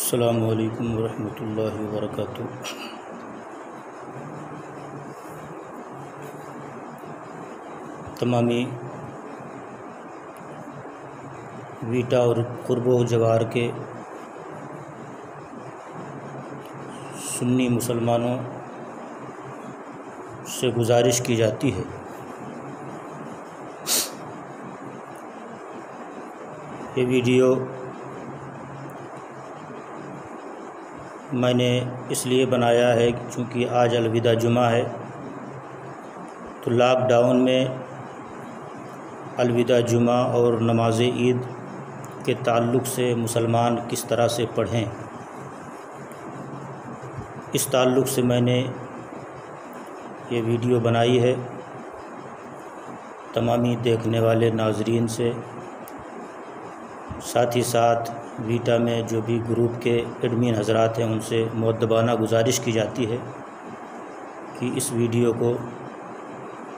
अस्सलामु अलैकुम वरहमतुल्लाहि वबरकातुहू। तमामी वीटा और कुर्बो जवार के सुन्नी मुसलमानों से गुजारिश की जाती है ये वीडियो मैंने इसलिए बनाया है क्योंकि आज अलविदा जुमा है। तो लॉकडाउन में अलविदा जुमा और नमाज ईद के ताल्लुक़ से मुसलमान किस तरह से पढ़ें, इस ताल्लुक़ से मैंने ये वीडियो बनाई है। तमामी देखने वाले नाज़रीन से, साथ ही साथ वीटा में जो भी ग्रुप के एडमिन हज़रात हैं उनसे मुअद्दबाना गुजारिश की जाती है कि इस वीडियो को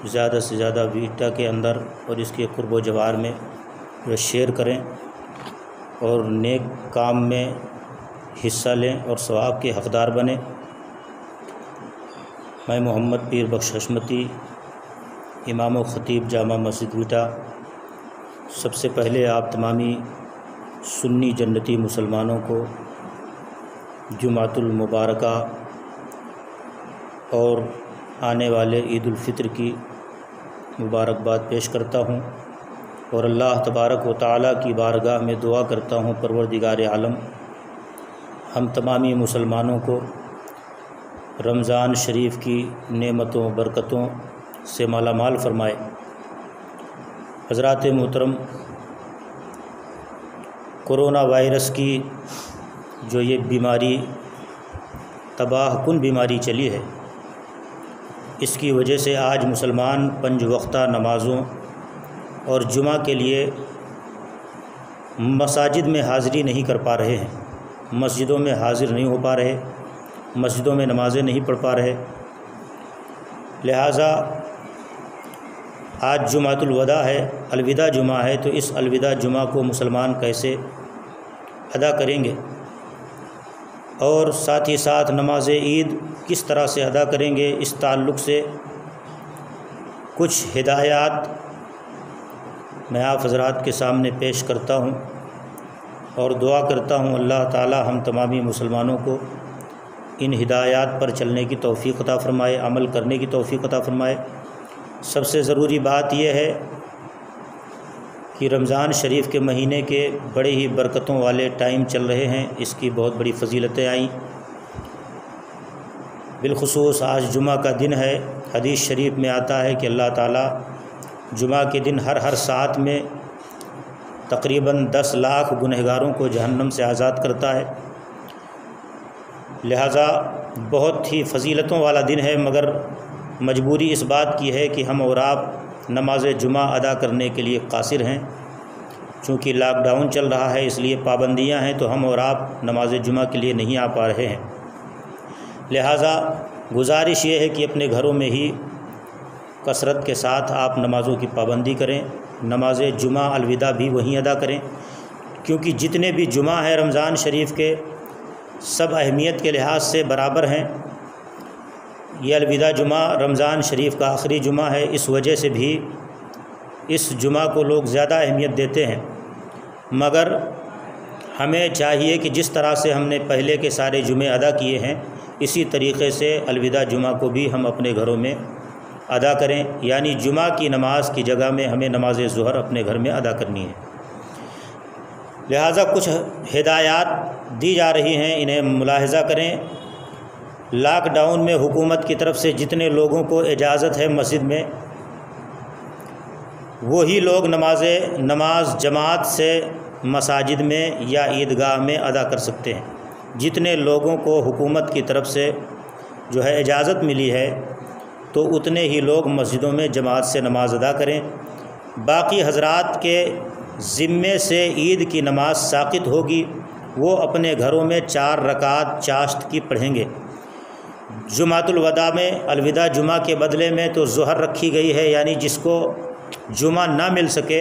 ज़्यादा से ज़्यादा वीटा के अंदर और इसके कुर्बो जवार में जो शेयर करें और नेक काम में हिस्सा लें और सवाब के हक़दार बनें। मैं मोहम्मद पीर बख्श हशमती, इमाम व ख़तीब जामा मस्जिद वीटा, सबसे पहले आप तमामी सुन्नी जन्नती मुसलमानों को जुमातुल मुबारका और आने वाले ईद उल फ़ित्र की मुबारकबाद पेश करता हूँ और अल्लाह तबारक व तआला की बारगाह में दुआ करता हूँ, परवरदिगार आलम हम तमामी मुसलमानों को रमज़ान शरीफ की नेमतों बरकतों से मालामाल फ़रमाए। हज़रात मोहतरम, कोरोना वायरस की जो ये बीमारी तबाहकुन बीमारी चली है, इसकी वजह से आज मुसलमान पंज वक्ता नमाज़ों और जुमा के लिए मसाजिद में हाज़िरी नहीं कर पा रहे हैं, मस्जिदों में हाज़िर नहीं हो पा रहे, मस्जिदों में नमाज़ें नहीं पढ़ पा रहे। लिहाजा आज जुमातुल वदा है, अलविदा जुमा है, तो इस अलविदा जुमा को मुसलमान कैसे अदा करेंगे और साथ ही साथ नमाज ईद किस तरह से अदा करेंगे, इस ताल्लुक़ से कुछ हिदायत मैं आप हज़रात के सामने पेश करता हूँ और दुआ करता हूँ अल्लाह ताला हम तमामी मुसलमानों को इन हिदायत पर चलने की तौफ़ीक़ अता फ़रमाए, अमल करने की तौफ़ीक़ अता फ़रमाए। सबसे ज़रूरी बात यह है कि रमज़ान शरीफ के महीने के बड़े ही बरकतों वाले टाइम चल रहे हैं, इसकी बहुत बड़ी फ़जीलतें आईं। बिलख़ुसूस आज जुमा का दिन है। हदीस शरीफ में आता है कि अल्लाह ताला जुमा के दिन हर सात में तकरीबन 10 लाख गुनहगारों को जहन्नम से आज़ाद करता है। लिहाजा बहुत ही फ़जीलतों वाला दिन है, मगर मजबूरी इस बात की है कि हम और आप नमाज जुमा अदा करने के लिए कासिर हैं। चूँकि लॉकडाउन चल रहा है इसलिए पाबंदियां हैं, तो हम और आप नमाज जुमा के लिए नहीं आ पा रहे हैं। लिहाजा गुजारिश ये है कि अपने घरों में ही कसरत के साथ आप नमाज़ों की पाबंदी करें, नमाज जुमा अलविदा भी वहीं अदा करें, क्योंकि जितने भी जुमा हैं रमज़ान शरीफ के सब अहमियत के लिहाज से बराबर हैं। ये अलविदा जुमा रमज़ान शरीफ का आखिरी जुमा है, इस वजह से भी इस जुमा को लोग ज़्यादा अहमियत देते हैं। मगर हमें चाहिए कि जिस तरह से हमने पहले के सारे जुमे अदा किए हैं, इसी तरीक़े से अलविदा जुमा को भी हम अपने घरों में अदा करें, यानी जुमा की नमाज की जगह में हमें नमाज ज़ुहर अपने घर में अदा करनी है। लिहाजा कुछ हिदायत दी जा रही हैं, इन्हें मुलाहिज़ा करें। लॉकडाउन में हुकूमत की तरफ से जितने लोगों को इजाज़त है मस्जिद में, वही लोग नमाज जमात से मसाजिद में या ईदगाह में अदा कर सकते हैं। जितने लोगों को हुकूमत की तरफ से जो है इजाज़त मिली है, तो उतने ही लोग मस्जिदों में जमात से नमाज अदा करें। बाकी हज़रात के ज़िम्मे से ईद की नमाज साक़ित होगी, वो अपने घरों में 4 रकात चाश्त की पढ़ेंगे। जुमातुल वदा में अलविदा जुमा के बदले में तो ज़ुहर रखी गई है, यानी जिसको जुमा ना मिल सके,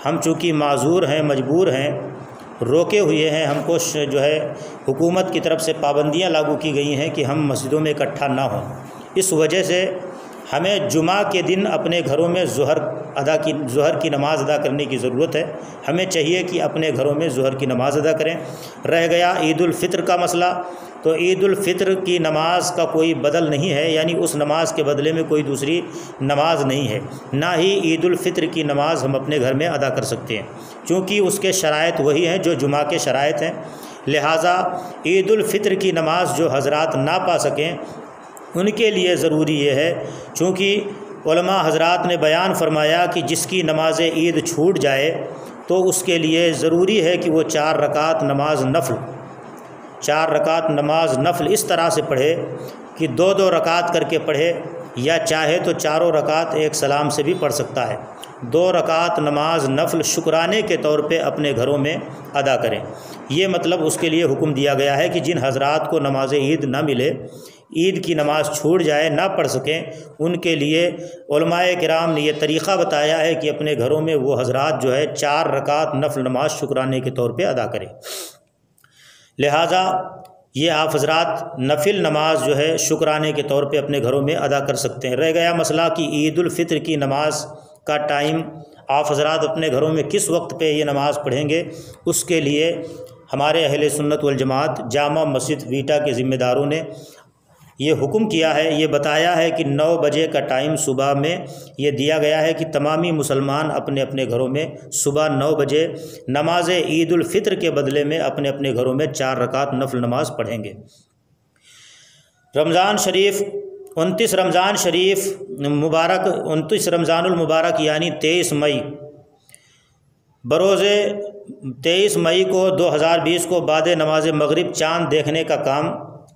हम चूँकि माज़ूर हैं, मजबूर हैं, रोके हुए हैं, हमको जो है हुकूमत की तरफ से पाबंदियां लागू की गई हैं कि हम मस्जिदों में इकट्ठा ना हों। इस वजह से हमें जुमा के दिन अपने घरों में ज़ुहर की नमाज़ अदा करने की ज़रूरत है। हमें चाहिए कि अपने घरों में ज़ुहर की नमाज़ अदा करें। रह गया ईद उल फ़ित्र का मसला, तो ईद उल फ़ित्र की नमाज़ का कोई बदल नहीं है, यानी उस नमाज़ के बदले में कोई दूसरी नमाज़ नहीं है। ना ही ईद उल फ़ित्र की नमाज़ हम अपने घर में अदा कर सकते हैं, क्योंकि उसके शराइत वही हैं जो जुमा के शराइत हैं। लिहाजा ईद उल फ़ित्र की नमाज़ जो हज़रात ना पा सकें उनके लिए ज़रूरी ये है, चूँकि उलमा हज़रात ने बयान फरमाया कि जिसकी नमाज ईद छूट जाए तो उसके लिए ज़रूरी है कि वो 4 रकात नमाज नफ़ल इस तरह से पढ़े कि 2-2 रकात करके पढ़े, या चाहे तो चारों रकात एक सलाम से भी पढ़ सकता है। 2 रकात नमाज नफ़ल शुक्राने के तौर पे अपने घरों में अदा करें। ये मतलब उसके लिए हुक्म दिया गया है कि जिन हज़रात को नमाज ईद ना मिले, ईद की नमाज़ छूट जाए, ना पढ़ सकें, उनके लिए उलमाए किराम ने यह तरीक़ा बताया है कि अपने घरों में वो हज़रात जो है 4 रकात नफ़ल नमाज शुक्राने के तौर पे अदा करें। लिहाजा ये आप हज़रात नफिल नमाज जो है शुक्राने के तौर पे अपने घरों में अदा कर सकते हैं। रह गया मसला कि ईद उल फ़ित्र की नमाज का टाइम आप हज़रात अपने घरों में किस वक्त पे ये नमाज़ पढ़ेंगे, उसके लिए हमारे अहले सुन्नत वल जमात जामा मस्जिद वीटा के ज़िम्मेदारों ने ये हुक्म किया है, ये बताया है कि 9 बजे का टाइम सुबह में ये दिया गया है कि तमामी मुसलमान अपने अपने घरों में सुबह 9 बजे नमाज ईद उल फ़ित्र के बदले में अपने अपने घरों में 4 रकात नफल नमाज पढ़ेंगे। रमज़ान शरीफ 29 रमज़ान शरीफ मुबारक 29 रमज़ानुल मुबारक यानी 23 मई बरोज़े 23 मई को 2020 को बाद नमाज मगरिब चाँद देखने का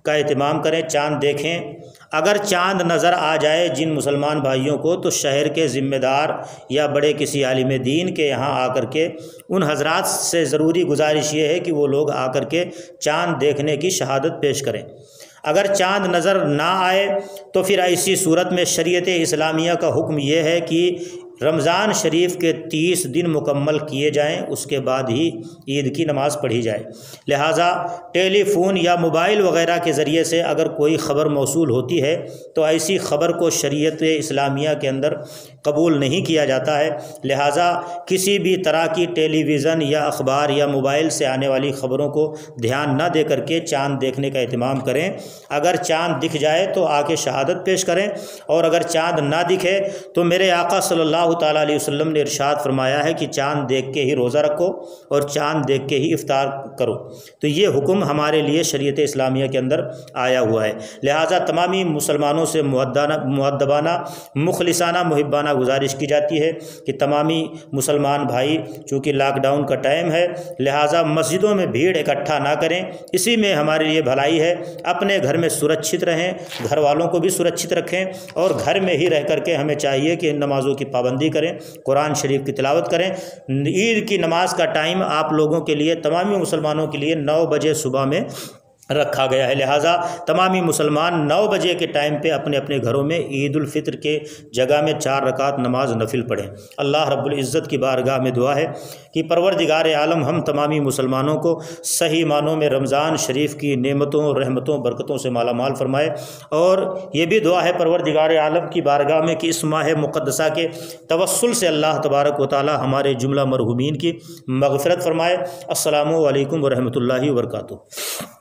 एहतमाम करें। चाँद देखें, अगर चाँद नज़र आ जाए जिन मुसलमान भाइयों को, तो शहर के ज़िम्मेदार या बड़े किसी आलिम दीन के यहाँ आकर के उन हज़रात से ज़रूरी गुजारिश ये है कि वो लोग आकर के चाँद देखने की शहादत पेश करें। अगर चाँद नज़र ना आए तो फिर ऐसी सूरत में शरीयत इस्लामिया का हुक्म ये है कि रमज़ान शरीफ के 30 दिन मुकम्मल किए जाएं, उसके बाद ही ईद की नमाज़ पढ़ी जाए। लिहाजा टेलीफ़ोन या मोबाइल वग़ैरह के ज़रिए से अगर कोई ख़बर मौसूल होती है तो ऐसी ख़बर को शरीयत इस्लामिया के अंदर कबूल नहीं किया जाता है। लिहाजा किसी भी तरह की टेलीविज़न या अखबार या मोबाइल से आने वाली ख़बरों को ध्यान न दे करके चाँद देखने का एहतमाम करें। अगर चाँद दिख जाए तो आके शहादत पेश करें, और अगर चाँद ना दिखे तो मेरे आका सल्लल्लाहु ताला अलैहि वसल्लम ने इरशाद फरमाया है कि चाँद देख के ही रोज़ा रखो और चाँद देख के ही इफ्तार करो। तो ये हुक्म हमारे लिए शरीयत इस्लामिया के अंदर आया हुआ है। लिहाजा तमामी मुसलमानों से मुअद्दबाना मुखलिसाना मुहिब्बाना गुजारिश की जाती है कि तमामी मुसलमान भाई, चूँकि लॉकडाउन का टाइम है, लिहाजा मस्जिदों में भीड़ इकट्ठा ना करें। इसी में हमारे लिए भलाई है। अपने घर में सुरक्षित रहें, घर वालों को भी सुरक्षित रखें, और घर में ही रह करके हमें चाहिए कि नमाज़ों की पाबंदी करें, कुरान शरीफ की तिलावत करें। ईद की नमाज का टाइम आप लोगों के लिए, तमामी मुसलमानों के लिए 9 बजे सुबह में रखा गया है। लिहाजा तमामी मुसलमान 9 बजे के टाइम पे अपने अपने घरों में ईद उल फ़ित्र के जगह में 4 रकात नमाज नफिल पढ़ें। अल्लाह रब्बुल इज़्ज़त की बारगाह में दुआ है कि परवरदिगार आलम हम तमामी मुसलमानों को सही मानों में रमज़ान शरीफ की नेमतों, रहमतों, बरकतों से माला माल फरमाए। और ये भी दुआ है परवरदिगार आलम की बारगाह में कि इस माह मुक़द्दसा के तवस्सुल से अल्लाह तबारक व तआला हमारे जुमला मरहूमीन की मग़फ़िरत फरमाए। अस्सलामु अलैकुम व रहमतुल्लाहि व बरकातुहू।